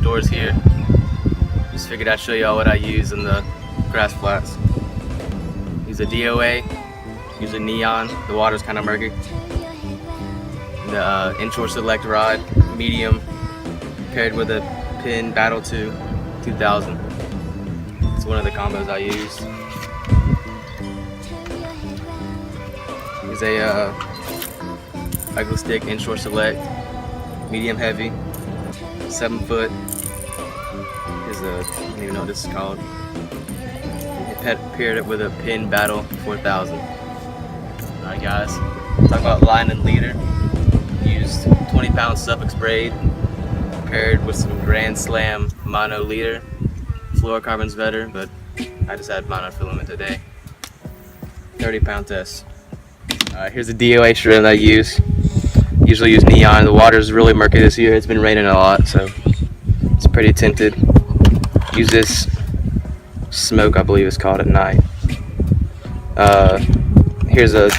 outdoors here. Just figured I'd show y'all what I use in the grass flats. Use a DOA, use a neon, the water's kind of murky. The inshore select rod, medium, paired with a pin Battle 2 2000. It's one of the combos I use. Use a ugly stick inshore select, medium heavy, 7 foot. Here's a, I don't even know what this is called. Paired it with a pin Battle 4000. Alright guys, talk about line and leader. Used 20-pound Suffolk braid paired with some Grand Slam mono leader. Fluorocarbon's better, but I just had monofilament today. 30-pound test. Here's the DOA shrimp that I use. Usually use neon. The water's really murky this year. It's been raining a lot, so it's pretty tinted. Use this smoke, I believe it's called, at night. Here's a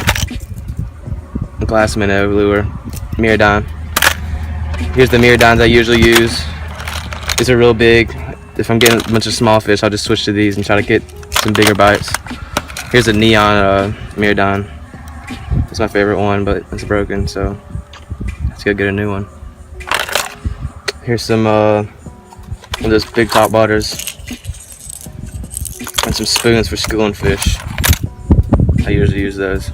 glass minnow lure, Miradon. Here's the Miradons I usually use. These are real big. If I'm getting a bunch of small fish, I'll just switch to these and try to get some bigger bites. Here's a neon Miradon. It's my favorite one, but it's broken, so let's go get a new one. Here's some of those big top waters and some spoons for schooling fish. I usually use those.